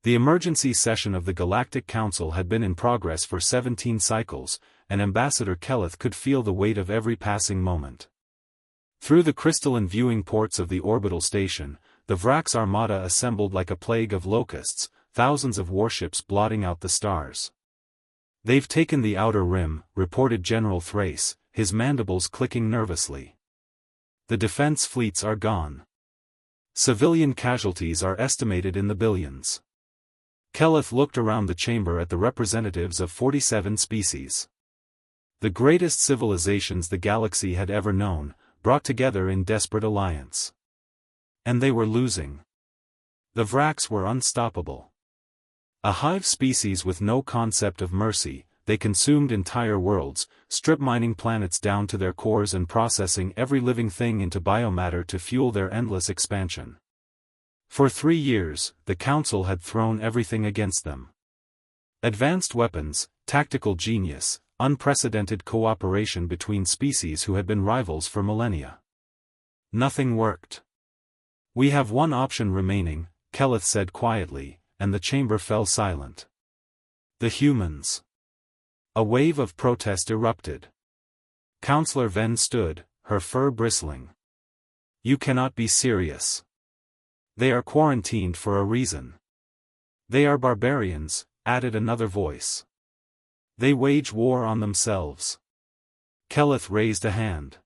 The emergency session of the Galactic Council had been in progress for 17 cycles, and Ambassador Kelleth could feel the weight of every passing moment. Through the crystalline viewing ports of the orbital station, the Vrax armada assembled like a plague of locusts, thousands of warships blotting out the stars. "They've taken the outer rim," reported General Thrace, his mandibles clicking nervously. "The defense fleets are gone. Civilian casualties are estimated in the billions." Kelleth looked around the chamber at the representatives of 47 species. The greatest civilizations the galaxy had ever known, brought together in desperate alliance. And they were losing. The Vrax were unstoppable. A hive species with no concept of mercy, they consumed entire worlds, strip-mining planets down to their cores and processing every living thing into biomatter to fuel their endless expansion. For 3 years, the Council had thrown everything against them. Advanced weapons, tactical genius, unprecedented cooperation between species who had been rivals for millennia. Nothing worked. "We have one option remaining," Kelleth said quietly, and the chamber fell silent. "The humans." A wave of protest erupted. Counselor Venn stood, her fur bristling. "You cannot be serious. They are quarantined for a reason." "They are barbarians," added another voice. "They wage war on themselves." Kelleth raised a hand.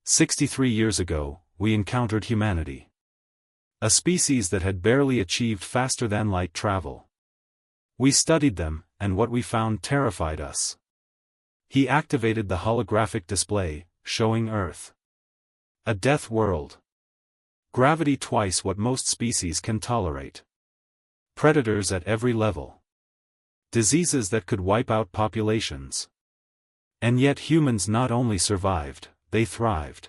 63 years ago, we encountered humanity. A species that had barely achieved faster-than-light travel. We studied them, and what we found terrified us." He activated the holographic display, showing Earth. A death world. Gravity twice what most species can tolerate. Predators at every level. Diseases that could wipe out populations. And yet humans not only survived, they thrived.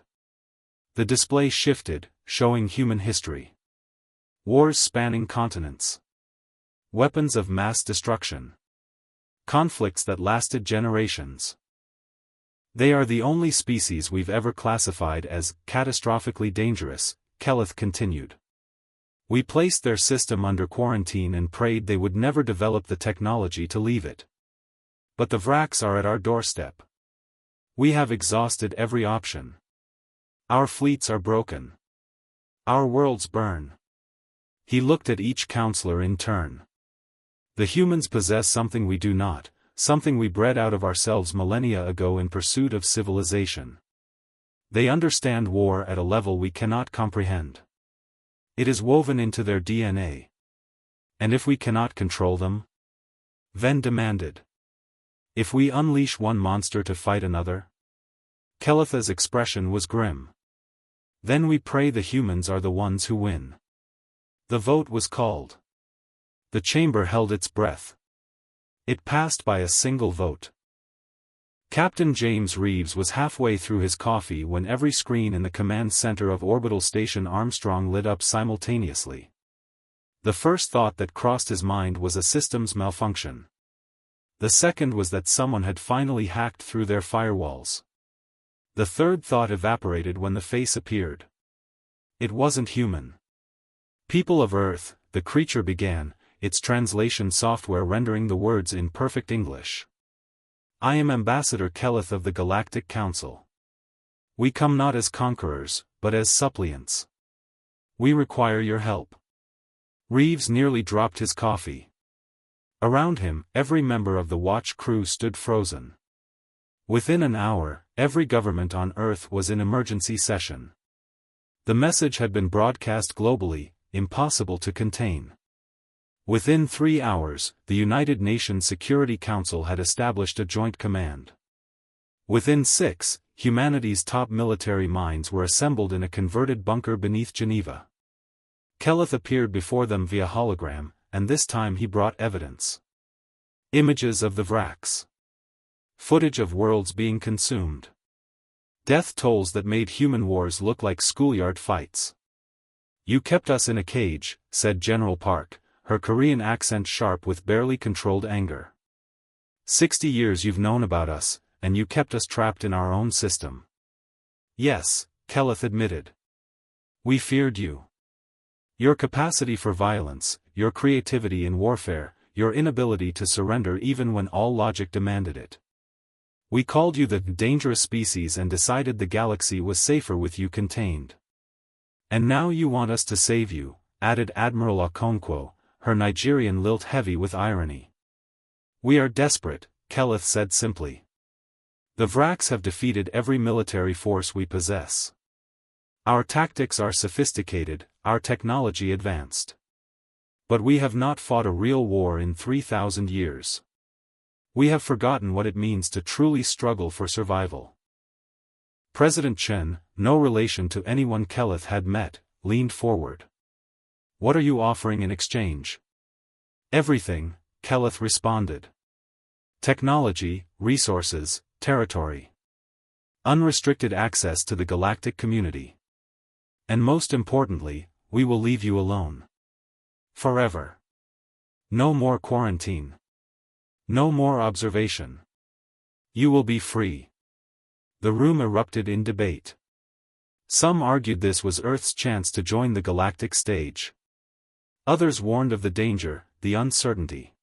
The display shifted, showing human history. Wars spanning continents. Weapons of mass destruction. Conflicts that lasted generations. "They are the only species we've ever classified as catastrophically dangerous," Kelleth continued. "We placed their system under quarantine and prayed they would never develop the technology to leave it. But the Vrax are at our doorstep. We have exhausted every option. Our fleets are broken. Our worlds burn." He looked at each counselor in turn. "The humans possess something we do not, something we bred out of ourselves millennia ago in pursuit of civilization. They understand war at a level we cannot comprehend. It is woven into their DNA. And if we cannot control them?" Venn demanded. "If we unleash one monster to fight another?" Kelleth's expression was grim. "Then we pray the humans are the ones who win." The vote was called. The chamber held its breath. It passed by a single vote. Captain James Reeves was halfway through his coffee when every screen in the command center of Orbital Station Armstrong lit up simultaneously. The first thought that crossed his mind was a systems malfunction. The second was that someone had finally hacked through their firewalls. The third thought evaporated when the face appeared. It wasn't human. "People of Earth," the creature began, its translation software rendering the words in perfect English. "I am Ambassador Kelleth of the Galactic Council. We come not as conquerors, but as suppliants. We require your help." Reeves nearly dropped his coffee. Around him, every member of the watch crew stood frozen. Within an hour, every government on Earth was in emergency session. The message had been broadcast globally, impossible to contain. Within 3 hours, the United Nations Security Council had established a joint command. Within 6, humanity's top military minds were assembled in a converted bunker beneath Geneva. Kelleth appeared before them via hologram, and this time he brought evidence. Images of the Vrax. Footage of worlds being consumed. Death tolls that made human wars look like schoolyard fights. "You kept us in a cage," said General Park, her Korean accent sharp with barely controlled anger. 60 years you've known about us, and you kept us trapped in our own system." "Yes," Kelleth admitted. "We feared you. Your capacity for violence, your creativity in warfare, your inability to surrender even when all logic demanded it. We called you the dangerous species and decided the galaxy was safer with you contained. And now you want us to save you, added Admiral Okonkwo, her Nigerian lilt heavy with irony. We are desperate, Keleth said simply. The Vraks have defeated every military force we possess. Our tactics are sophisticated, our technology advanced. But we have not fought a real war in 3,000 years. We have forgotten what it means to truly struggle for survival. President Chen, no relation to anyone Keleth had met, leaned forward. What are you offering in exchange? Everything, Keleth responded. Technology, resources, territory. Unrestricted access to the galactic community. And most importantly, we will leave you alone. Forever. No more quarantine. No more observation. You will be free. The room erupted in debate. Some argued this was Earth's chance to join the galactic stage. Others warned of the danger, the uncertainty.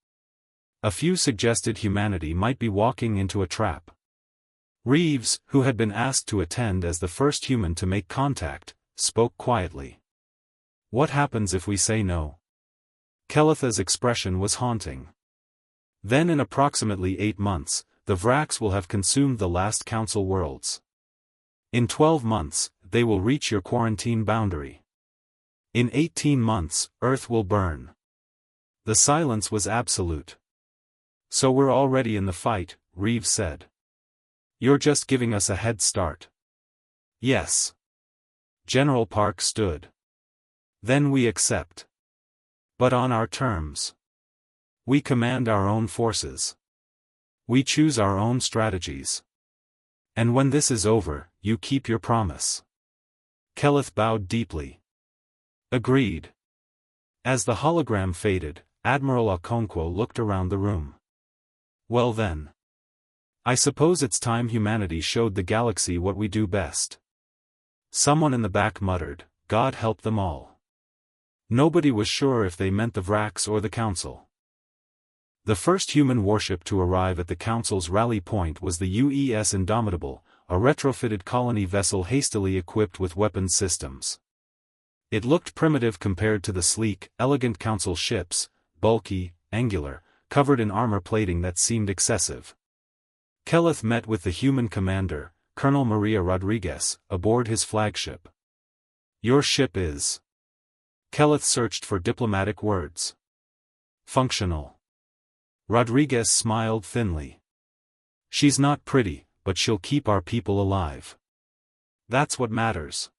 A few suggested humanity might be walking into a trap. Reeves, who had been asked to attend as the first human to make contact, spoke quietly. What happens if we say no? Keleth's expression was haunting. Then in approximately 8 months, the Vraks will have consumed the last Council worlds. In 12 months, they will reach your quarantine boundary. In 18 months, Earth will burn. The silence was absolute. So we're already in the fight, Reeves said. You're just giving us a head start. Yes. General Park stood. Then we accept. But on our terms. We command our own forces. We choose our own strategies. And when this is over, you keep your promise. Keleth bowed deeply. Agreed. As the hologram faded, Admiral Okonkwo looked around the room. Well then. I suppose it's time humanity showed the galaxy what we do best. Someone in the back muttered, God help them all. Nobody was sure if they meant the Vraks or the Council. The first human warship to arrive at the Council's rally point was the UES Indomitable, a retrofitted colony vessel hastily equipped with weapons systems. It looked primitive compared to the sleek, elegant Council ships, bulky, angular, covered in armor plating that seemed excessive. Keleth met with the human commander, Colonel Maria Rodriguez, aboard his flagship. Your ship is. Keleth searched for diplomatic words. Functional. Rodriguez smiled thinly. She's not pretty, but she'll keep our people alive. That's what matters.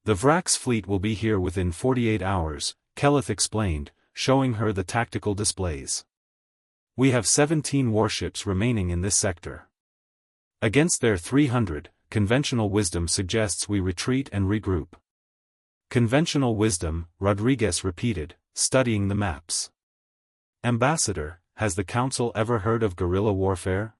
The Vraks fleet will be here within 48 hours, Keleth explained, showing her the tactical displays. We have 17 warships remaining in this sector. Against their 300, conventional wisdom suggests we retreat and regroup. Conventional wisdom, Rodriguez repeated, studying the maps. Ambassador, has the Council ever heard of guerrilla warfare?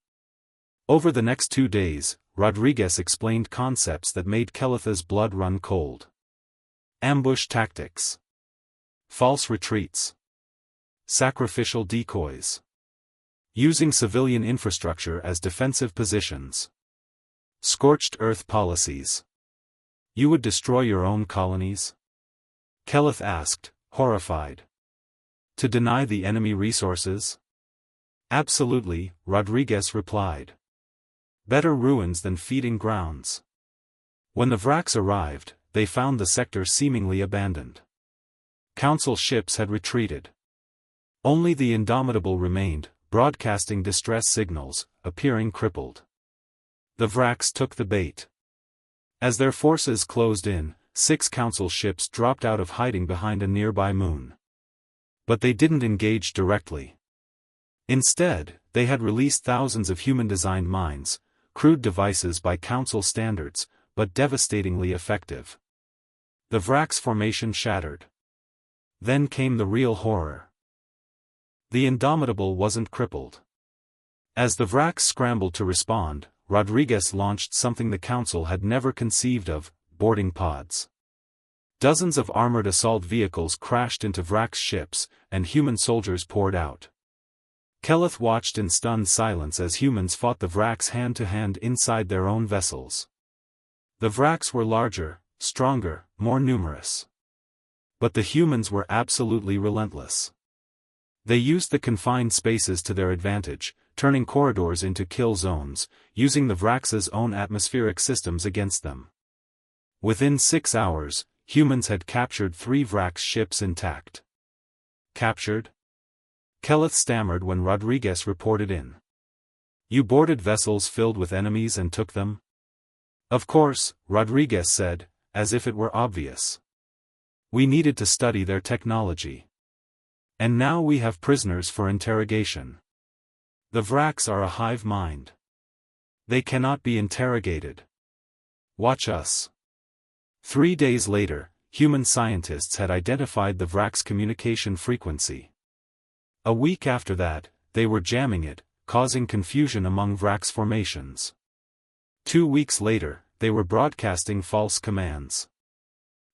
Over the next 2 days, Rodriguez explained concepts that made Keleth's blood run cold. Ambush tactics. False retreats. Sacrificial decoys. Using civilian infrastructure as defensive positions. Scorched earth policies. You would destroy your own colonies? Keleth asked, horrified. To deny the enemy resources? Absolutely, Rodriguez replied. Better ruins than feeding grounds. When the Vraks arrived, they found the sector seemingly abandoned. Council ships had retreated. Only the Indomitable remained, broadcasting distress signals, appearing crippled. The Vraks took the bait. As their forces closed in, 6 Council ships dropped out of hiding behind a nearby moon. But they didn't engage directly. Instead, they had released thousands of human-designed mines, crude devices by Council standards, but devastatingly effective. The Vraks formation shattered. Then came the real horror. The Indomitable wasn't crippled. As the Vraks scrambled to respond, Rodriguez launched something the Council had never conceived of, boarding pods. Dozens of armored assault vehicles crashed into Vrax ships, and human soldiers poured out. Keleth watched in stunned silence as humans fought the Vrax hand-to-hand inside their own vessels. The Vrax were larger, stronger, more numerous. But the humans were absolutely relentless. They used the confined spaces to their advantage, turning corridors into kill zones, using the Vrax's own atmospheric systems against them. Within 6 hours, humans had captured 3 Vrax ships intact. Captured? Keleth stammered when Rodriguez reported in. You boarded vessels filled with enemies and took them? Of course, Rodriguez said, as if it were obvious. We needed to study their technology. And now we have prisoners for interrogation. The Vrax are a hive mind. They cannot be interrogated. Watch us. 3 days later, human scientists had identified the Vrax communication frequency. A week after that, they were jamming it, causing confusion among Vrax formations. 2 weeks later, they were broadcasting false commands.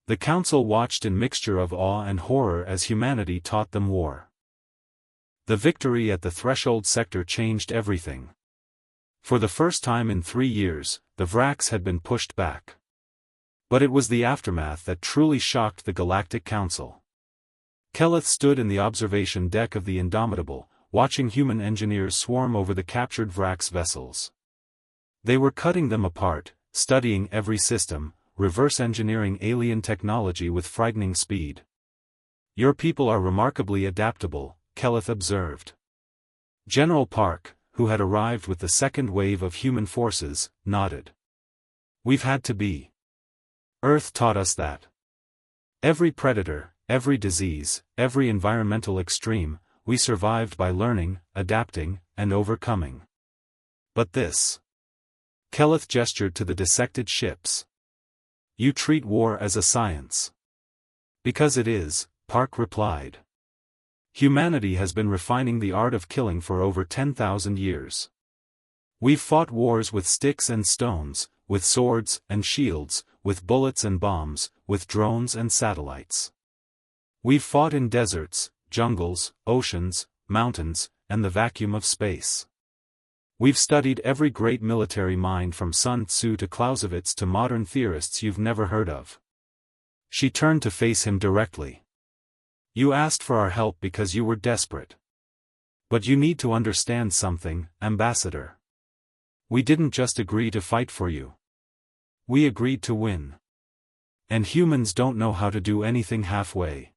The Council watched in mixture of awe and horror as humanity taught them war. The victory at the Threshold sector changed everything. For the first time in 3 years, the Vrax had been pushed back. But it was the aftermath that truly shocked the Galactic Council. Keleth stood in the observation deck of the Indomitable, watching human engineers swarm over the captured Vrax vessels. They were cutting them apart, studying every system, reverse engineering alien technology with frightening speed. Your people are remarkably adaptable, Keleth observed. General Park, who had arrived with the second wave of human forces, nodded. We've had to be. Earth taught us that. Every predator, every disease, every environmental extreme, we survived by learning, adapting, and overcoming. But this. Keleth gestured to the dissected ships. You treat war as a science. Because it is, Park replied. Humanity has been refining the art of killing for over 10,000 years. We've fought wars with sticks and stones, with swords and shields, with bullets and bombs, with drones and satellites. We've fought in deserts, jungles, oceans, mountains, and the vacuum of space. We've studied every great military mind from Sun Tzu to Clausewitz to modern theorists you've never heard of. She turned to face him directly. You asked for our help because you were desperate. But you need to understand something, Ambassador. We didn't just agree to fight for you. We agreed to win. And humans don't know how to do anything halfway.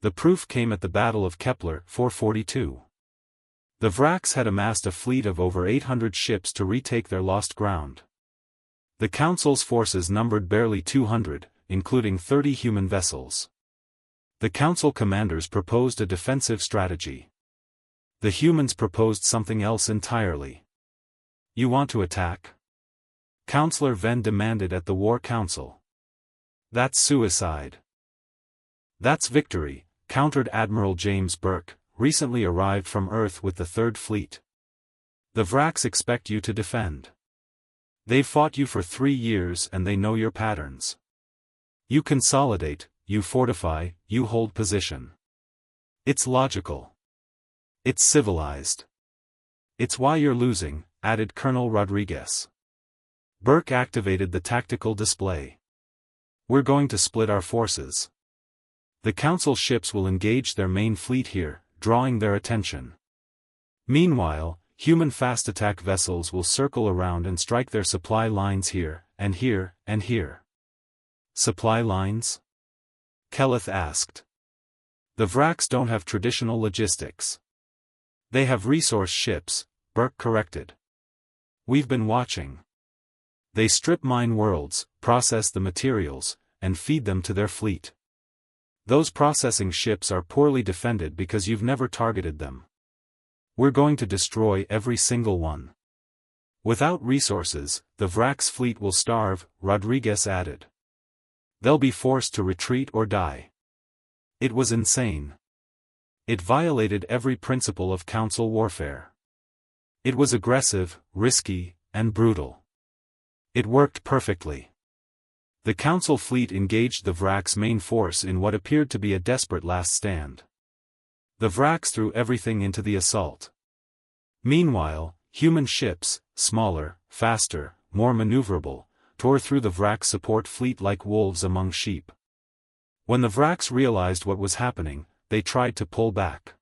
The proof came at the Battle of Kepler 442. The Vrax had amassed a fleet of over 800 ships to retake their lost ground. The Council's forces numbered barely 200, including 30 human vessels. The Council commanders proposed a defensive strategy. The humans proposed something else entirely. You want to attack? Councillor Venn demanded at the War Council. That's suicide. That's victory, countered Admiral James Burke, recently arrived from Earth with the Third Fleet. The Vrax expect you to defend. They've fought you for 3 years and they know your patterns. You consolidate, you fortify, you hold position. It's logical. It's civilized. It's why you're losing, added Colonel Rodriguez. Burke activated the tactical display. We're going to split our forces. The Council ships will engage their main fleet here, drawing their attention. Meanwhile, human fast attack vessels will circle around and strike their supply lines here, and here, and here. Supply lines? Keleth asked. The Vrax don't have traditional logistics. They have resource ships, Burke corrected. We've been watching. They strip mine worlds, process the materials, and feed them to their fleet. Those processing ships are poorly defended because you've never targeted them. We're going to destroy every single one. Without resources, the Vrax fleet will starve, Rodriguez added. They'll be forced to retreat or die. It was insane. It violated every principle of Council warfare. It was aggressive, risky, and brutal. It worked perfectly. The Council fleet engaged the Vrak's main force in what appeared to be a desperate last stand. The Vraks threw everything into the assault. Meanwhile, human ships, smaller, faster, more maneuverable, tore through the Vrak support fleet like wolves among sheep. When the Vraks realized what was happening, they tried to pull back.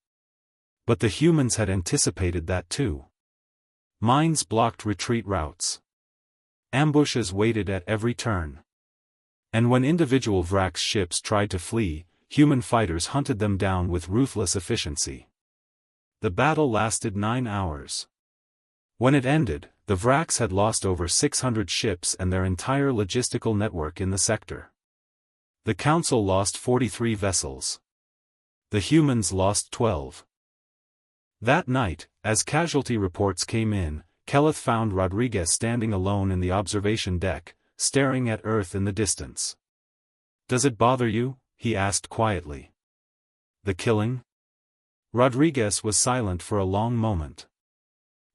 But the humans had anticipated that too. Mines blocked retreat routes. Ambushes waited at every turn. And when individual Vrak's ships tried to flee, human fighters hunted them down with ruthless efficiency. The battle lasted 9 hours. When it ended, the Vraks had lost over 600 ships and their entire logistical network in the sector. The Council lost 43 vessels. The humans lost 12. That night, as casualty reports came in, Keleth found Rodriguez standing alone in the observation deck, staring at Earth in the distance. "Does it bother you?" he asked quietly. "The killing?" Rodriguez was silent for a long moment.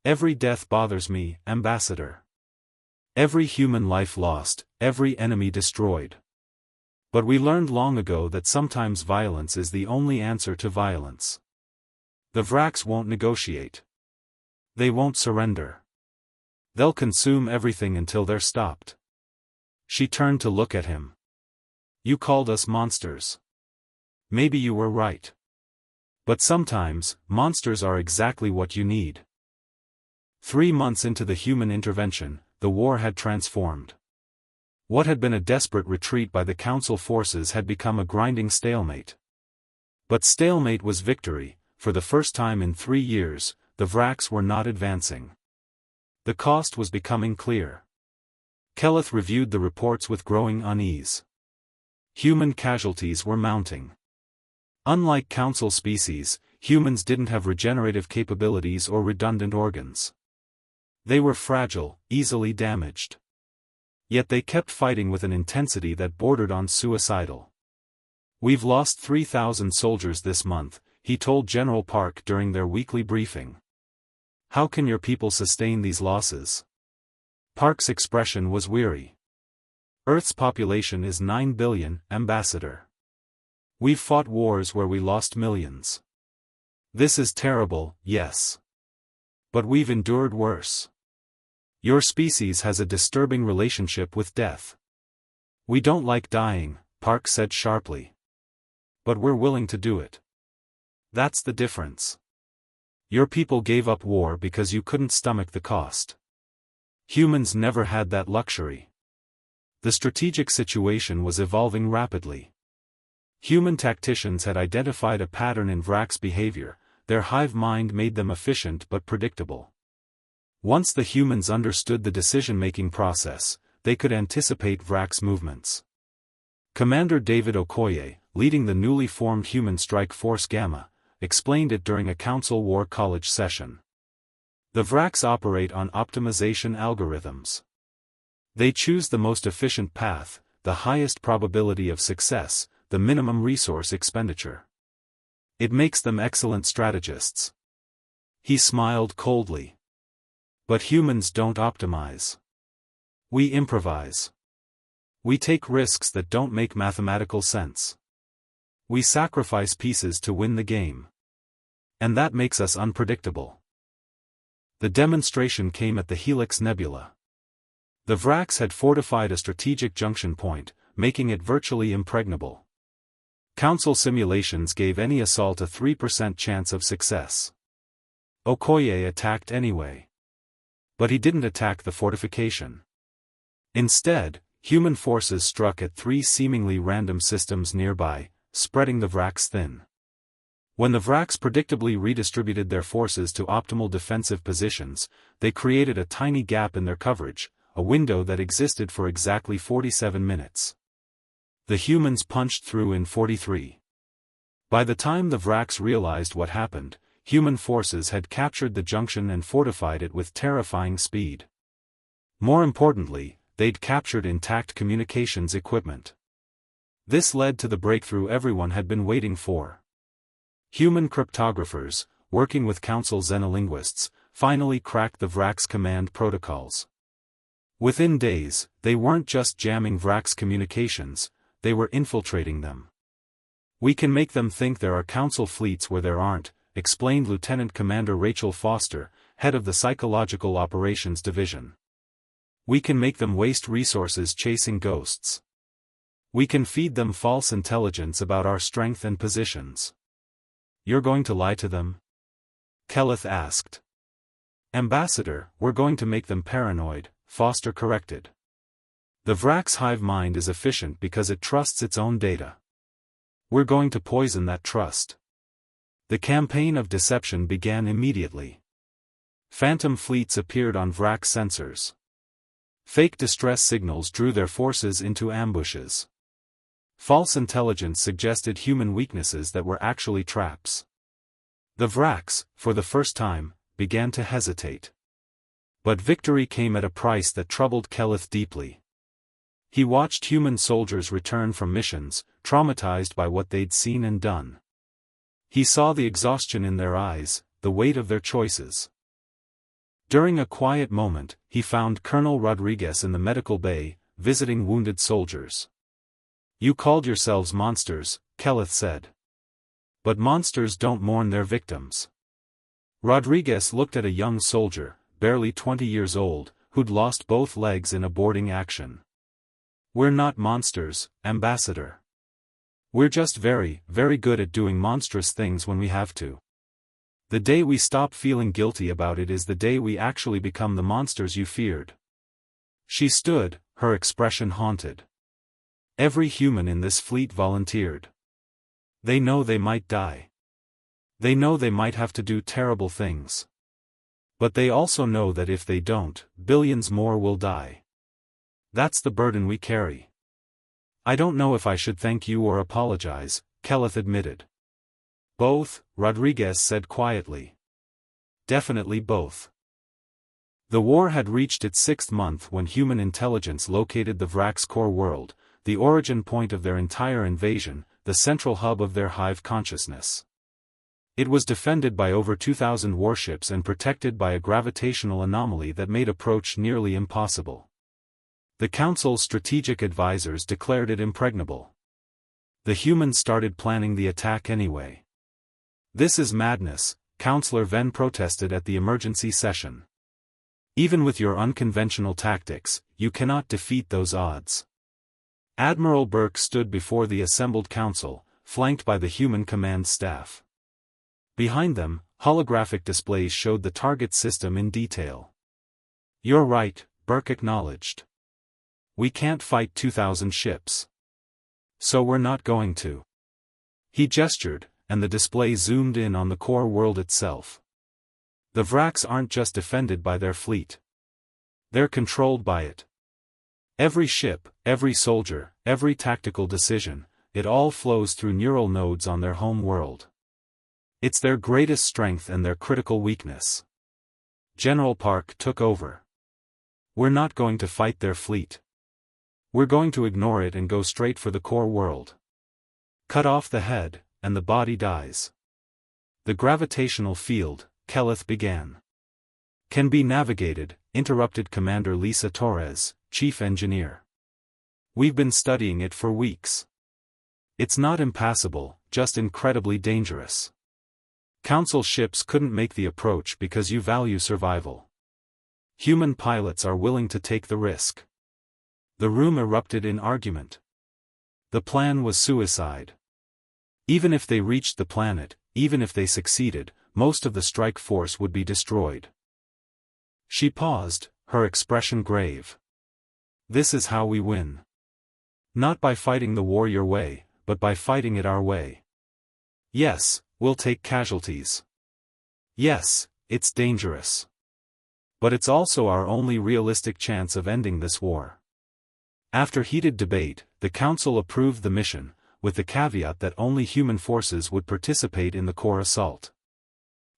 "Every death bothers me, Ambassador. Every human life lost, every enemy destroyed. But we learned long ago that sometimes violence is the only answer to violence. The Vraks won't negotiate. They won't surrender. They'll consume everything until they're stopped." She turned to look at him. "You called us monsters. Maybe you were right. But sometimes, monsters are exactly what you need." 3 months into the human intervention, the war had transformed. What had been a desperate retreat by the Council forces had become a grinding stalemate. But stalemate was victory. For the first time in 3 years, the Vraks were not advancing. The cost was becoming clear. Keleth reviewed the reports with growing unease. Human casualties were mounting. Unlike Council species, humans didn't have regenerative capabilities or redundant organs. They were fragile, easily damaged. Yet they kept fighting with an intensity that bordered on suicidal. "We've lost 3,000 soldiers this month," he told General Park during their weekly briefing. "How can your people sustain these losses?" Park's expression was weary. "Earth's population is 9 billion, Ambassador. We've fought wars where we lost millions. This is terrible, yes. But we've endured worse. Your species has a disturbing relationship with death." "We don't like dying," Park said sharply. "But we're willing to do it. That's the difference. Your people gave up war because you couldn't stomach the cost. Humans never had that luxury." The strategic situation was evolving rapidly. Human tacticians had identified a pattern in Vrak's behavior. Their hive mind made them efficient but predictable. Once the humans understood the decision-making process, they could anticipate Vrak's movements. Commander David Okoye, leading the newly formed Human Strike Force Gamma, explained it during a Council War College session. The Vraks operate on optimization algorithms. They choose the most efficient path, the highest probability of success, the minimum resource expenditure. It makes them excellent strategists. He smiled coldly. "But humans don't optimize. We improvise. We take risks that don't make mathematical sense. We sacrifice pieces to win the game. And that makes us unpredictable." The demonstration came at the Helix Nebula. The Vraks had fortified a strategic junction point, making it virtually impregnable. Council simulations gave any assault a 3% chance of success. Okoye attacked anyway. But he didn't attack the fortification. Instead, human forces struck at 3 seemingly random systems nearby, spreading the Vraks thin. When the Vraks predictably redistributed their forces to optimal defensive positions, they created a tiny gap in their coverage, a window that existed for exactly 47 minutes. The humans punched through in 43. By the time the Vraks realized what happened, human forces had captured the junction and fortified it with terrifying speed. More importantly, they'd captured intact communications equipment. This led to the breakthrough everyone had been waiting for. Human cryptographers, working with Council xenolinguists, finally cracked the Vraks command protocols. Within days, they weren't just jamming Vrak's communications, they were infiltrating them. "We can make them think there are Council fleets where there aren't," explained Lieutenant Commander Rachel Foster, head of the Psychological Operations Division. "We can make them waste resources chasing ghosts. We can feed them false intelligence about our strength and positions." "You're going to lie to them?" Keleth asked. "Ambassador, we're going to make them paranoid," Foster corrected. "The Vrak's hive mind is efficient because it trusts its own data. We're going to poison that trust." The campaign of deception began immediately. Phantom fleets appeared on Vrak sensors. Fake distress signals drew their forces into ambushes. False intelligence suggested human weaknesses that were actually traps. The Vraks, for the first time, began to hesitate. But victory came at a price that troubled Keleth deeply. He watched human soldiers return from missions, traumatized by what they'd seen and done. He saw the exhaustion in their eyes, the weight of their choices. During a quiet moment, he found Colonel Rodriguez in the medical bay, visiting wounded soldiers. "You called yourselves monsters," Keleth said. "But monsters don't mourn their victims." Rodriguez looked at a young soldier, barely 20 years old, who'd lost both legs in a boarding action. "We're not monsters, Ambassador. We're just very, very good at doing monstrous things when we have to. The day we stop feeling guilty about it is the day we actually become the monsters you feared." She stood, her expression haunted. Every human in this fleet volunteered. They know they might die. They know they might have to do terrible things. But they also know that if they don't, billions more will die. That's the burden we carry. "I don't know if I should thank you or apologize," Keleth admitted. "Both," Rodriguez said quietly. "Definitely both." The war had reached its 6th month when human intelligence located the Vrak's core world, the origin point of their entire invasion, the central hub of their hive consciousness. It was defended by over 2,000 warships and protected by a gravitational anomaly that made approach nearly impossible. The Council's strategic advisors declared it impregnable. The humans started planning the attack anyway. "This is madness," Councillor Venn protested at the emergency session. "Even with your unconventional tactics, you cannot defeat those odds." Admiral Burke stood before the assembled council, flanked by the human command staff. Behind them, holographic displays showed the target system in detail. "You're right," Burke acknowledged. "We can't fight 2,000 ships. So we're not going to." He gestured, and the display zoomed in on the core world itself. The Vraks aren't just defended by their fleet. They're controlled by it. Every ship, every soldier, every tactical decision, it all flows through neural nodes on their home world. It's their greatest strength and their critical weakness. General Park took over. "We're not going to fight their fleet. We're going to ignore it and go straight for the core world. Cut off the head, and the body dies." "The gravitational field," Keleth began. "Can be navigated," interrupted Commander Lisa Torres, chief engineer. "We've been studying it for weeks. It's not impassable, just incredibly dangerous. Council ships couldn't make the approach because you value survival. Human pilots are willing to take the risk." The room erupted in argument. The plan was suicide. Even if they reached the planet, even if they succeeded, most of the strike force would be destroyed. She paused, her expression grave. "This is how we win. Not by fighting the war your way, but by fighting it our way. Yes, we'll take casualties. Yes, it's dangerous. But it's also our only realistic chance of ending this war." After heated debate, the Council approved the mission, with the caveat that only human forces would participate in the core assault.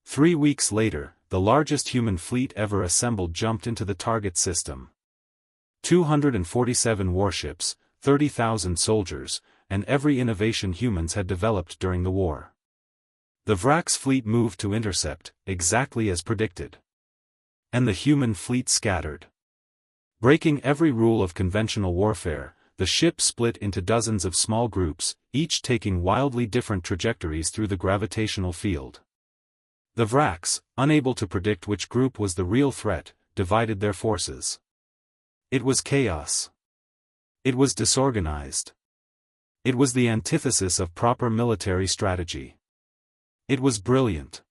3 weeks later, the largest human fleet ever assembled jumped into the target system. 247 warships, 30,000 soldiers, and every innovation humans had developed during the war. The Vrak's fleet moved to intercept, exactly as predicted. And the human fleet scattered. Breaking every rule of conventional warfare, the ship split into dozens of small groups, each taking wildly different trajectories through the gravitational field. The Vraks, unable to predict which group was the real threat, divided their forces. It was chaos. It was disorganized. It was the antithesis of proper military strategy. It was brilliant.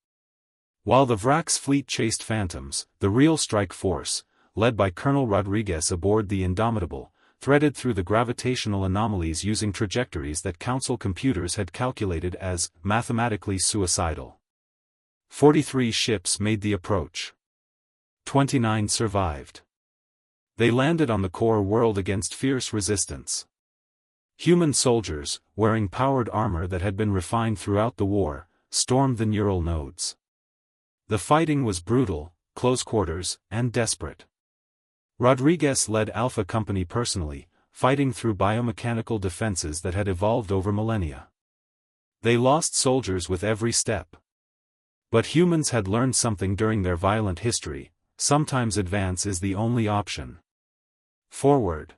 While the Vraks' fleet chased phantoms, the real strike force, led by Colonel Rodriguez aboard the Indomitable, threaded through the gravitational anomalies using trajectories that Council computers had calculated as mathematically suicidal. 43 ships made the approach. 29 survived. They landed on the core world against fierce resistance. Human soldiers, wearing powered armor that had been refined throughout the war, stormed the neural nodes. The fighting was brutal, close quarters, and desperate. Rodriguez led Alpha Company personally, fighting through biomechanical defenses that had evolved over millennia. They lost soldiers with every step. But humans had learned something during their violent history: sometimes advance is the only option. Forward!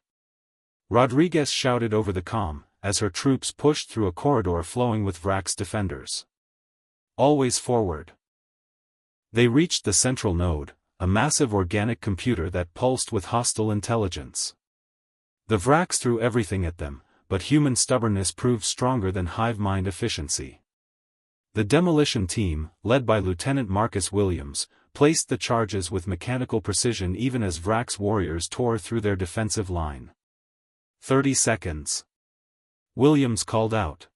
Rodriguez shouted over the comm, as her troops pushed through a corridor flowing with Vrak's defenders. Always forward! They reached the central node, a massive organic computer that pulsed with hostile intelligence. The Vraks threw everything at them, but human stubbornness proved stronger than hive mind efficiency. The demolition team, led by Lieutenant Marcus Williams, placed the charges with mechanical precision even as Vrak's warriors tore through their defensive line. 30 seconds. Williams called out.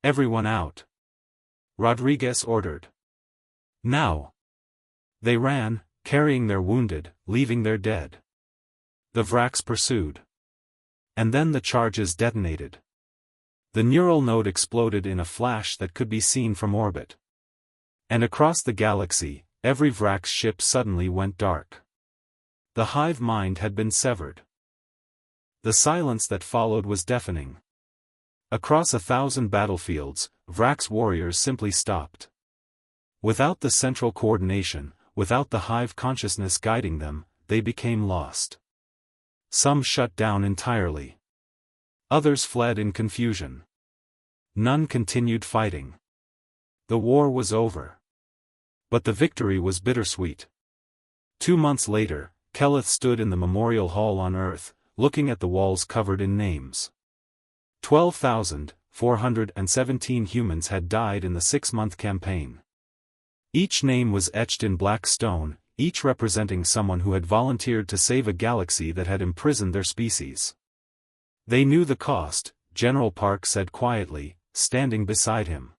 Everyone out. Rodriguez ordered. Now. They ran, carrying their wounded, leaving their dead. The Vraks pursued. And then the charges detonated. The neural node exploded in a flash that could be seen from orbit. And across the galaxy, every Vrak's ship suddenly went dark. The hive mind had been severed. The silence that followed was deafening. Across 1,000 battlefields, Vrak's warriors simply stopped. Without the central coordination, without the hive consciousness guiding them, they became lost. Some shut down entirely. Others fled in confusion. None continued fighting. The war was over. But the victory was bittersweet. 2 months later, Keleth stood in the memorial hall on Earth, looking at the walls covered in names. 12,417 humans had died in the 6-month campaign. Each name was etched in black stone, each representing someone who had volunteered to save a galaxy that had imprisoned their species. They knew the cost, General Park said quietly, standing beside him.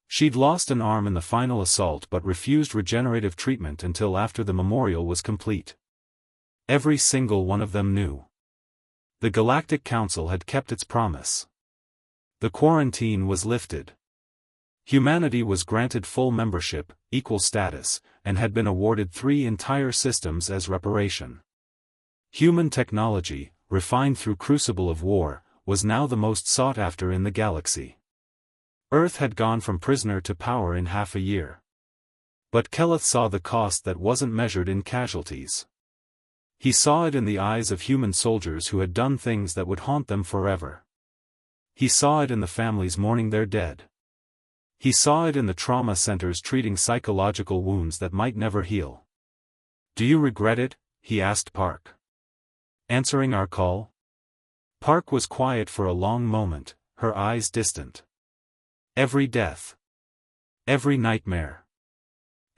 She'd lost an arm in the final assault but refused regenerative treatment until after the memorial was complete. Every single one of them knew. The Galactic Council had kept its promise. The quarantine was lifted. Humanity was granted full membership, equal status, and had been awarded 3 entire systems as reparation. Human technology, refined through crucible of war, was now the most sought after in the galaxy. Earth had gone from prisoner to power in half a year. But Keleth saw the cost that wasn't measured in casualties. He saw it in the eyes of human soldiers who had done things that would haunt them forever. He saw it in the families mourning their dead. He saw it in the trauma centers treating psychological wounds that might never heal. "Do you regret it?" he asked Park. "Answering our call?" Park was quiet for a long moment, her eyes distant. Every death. Every nightmare.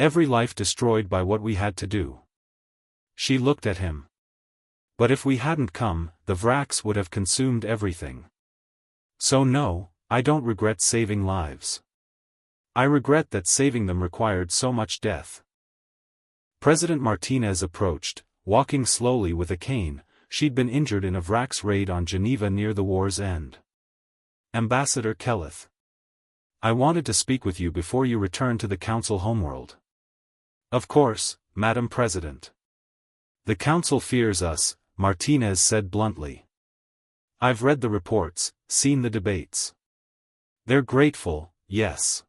Every life destroyed by what we had to do. She looked at him. "But if we hadn't come, the Vraks would have consumed everything. So no, I don't regret saving lives. I regret that saving them required so much death." President Martinez approached, walking slowly with a cane. She'd been injured in a Vraks raid on Geneva near the war's end. "Ambassador Keleth. I wanted to speak with you before you return to the Council homeworld." "Of course, Madam President." "The Council fears us," Martinez said bluntly. "I've read the reports, seen the debates. They're grateful, yes.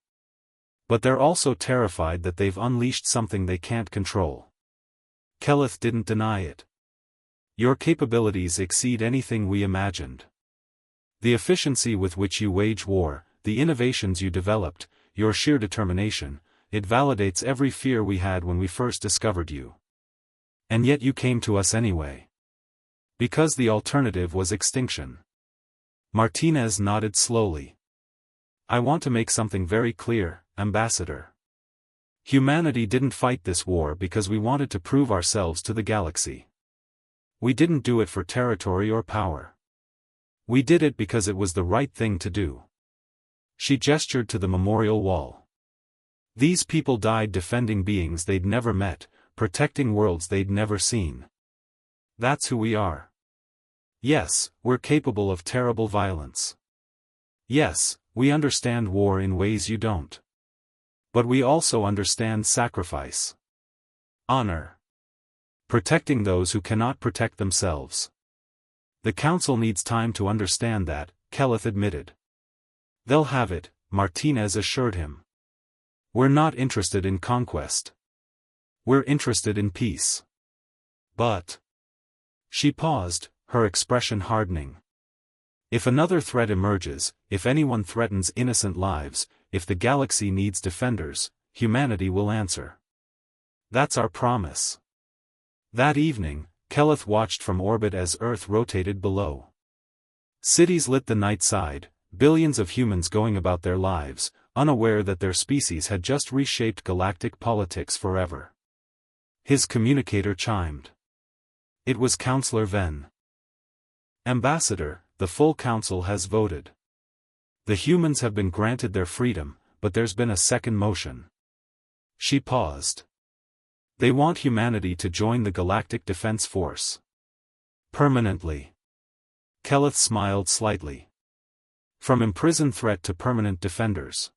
But they're also terrified that they've unleashed something they can't control." Keleth didn't deny it. Your capabilities exceed anything we imagined. The efficiency with which you wage war, the innovations you developed, your sheer determination, it validates every fear we had when we first discovered you. And yet you came to us anyway. Because the alternative was extinction. Martinez nodded slowly. I want to make something very clear, Ambassador. Humanity didn't fight this war because we wanted to prove ourselves to the galaxy. We didn't do it for territory or power. We did it because it was the right thing to do. She gestured to the memorial wall. These people died defending beings they'd never met, protecting worlds they'd never seen. That's who we are. Yes, we're capable of terrible violence. Yes, we understand war in ways you don't. But we also understand sacrifice. Honor. Protecting those who cannot protect themselves. The Council needs time to understand that, Keleth admitted. They'll have it, Martinez assured him. We're not interested in conquest. We're interested in peace. But... She paused, her expression hardening. If another threat emerges, if anyone threatens innocent lives, if the galaxy needs defenders, humanity will answer. That's our promise. That evening, Keleth watched from orbit as Earth rotated below. Cities lit the night side, billions of humans going about their lives, unaware that their species had just reshaped galactic politics forever. His communicator chimed. It was Counselor Venn. Ambassador, the full council has voted. The humans have been granted their freedom, but there's been a second motion. She paused. They want humanity to join the Galactic Defense Force. Permanently. Keleth smiled slightly. From imprisoned threat to permanent defenders.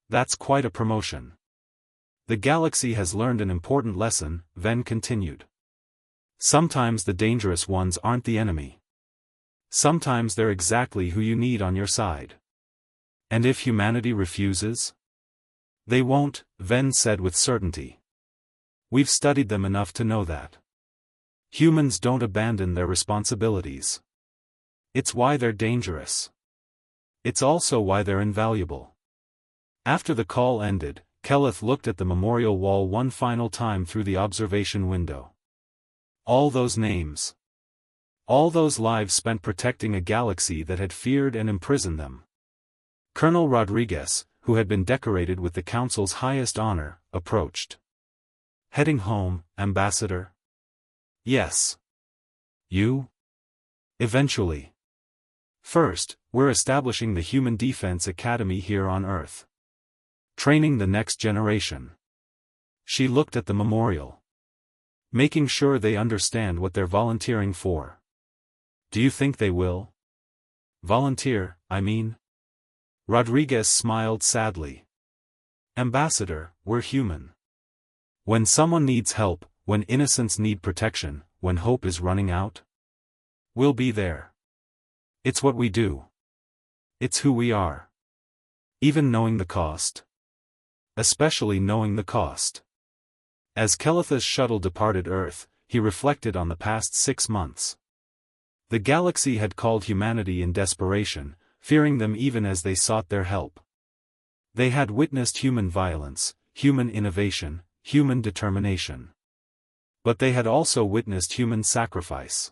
That's quite a promotion. The galaxy has learned an important lesson, Venn continued. Sometimes the dangerous ones aren't the enemy. Sometimes they're exactly who you need on your side. And if humanity refuses? They won't, Venn said with certainty. We've studied them enough to know that. Humans don't abandon their responsibilities. It's why they're dangerous. It's also why they're invaluable. After the call ended, Keleth looked at the memorial wall one final time through the observation window. All those names. All those lives spent protecting a galaxy that had feared and imprisoned them. Colonel Rodriguez, who had been decorated with the Council's highest honor, approached. Heading home, Ambassador? Yes. You? Eventually. First, we're establishing the Human Defense Academy here on Earth. Training the next generation. She looked at the memorial. Making sure they understand what they're volunteering for. Do you think they will? Volunteer, I mean? Rodriguez smiled sadly. Ambassador, we're human. When someone needs help, when innocents need protection, when hope is running out, we'll be there. It's what we do. It's who we are. Even knowing the cost. Especially knowing the cost. As Keleth's shuttle departed Earth, he reflected on the past 6 months. The galaxy had called humanity in desperation, fearing them even as they sought their help. They had witnessed human violence, human innovation, human determination. But they had also witnessed human sacrifice.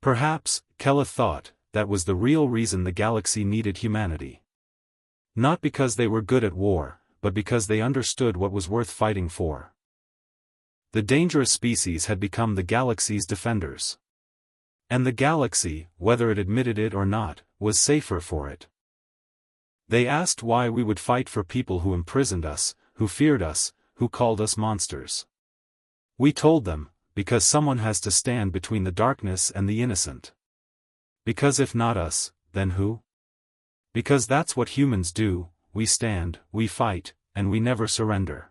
Perhaps, Keleth thought, that was the real reason the galaxy needed humanity. Not because they were good at war, but because they understood what was worth fighting for. The dangerous species had become the galaxy's defenders. And the galaxy, whether it admitted it or not, was safer for it. They asked why we would fight for people who imprisoned us, who feared us, who called us monsters. We told them, because someone has to stand between the darkness and the innocent. Because if not us, then who? Because that's what humans do, we stand, we fight, and we never surrender.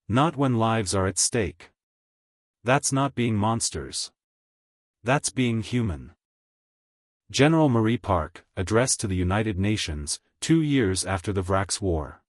Not when lives are at stake. That's not being monsters. That's being human. General Marie Park, addressed to the United Nations, 2 years after the Vrax War.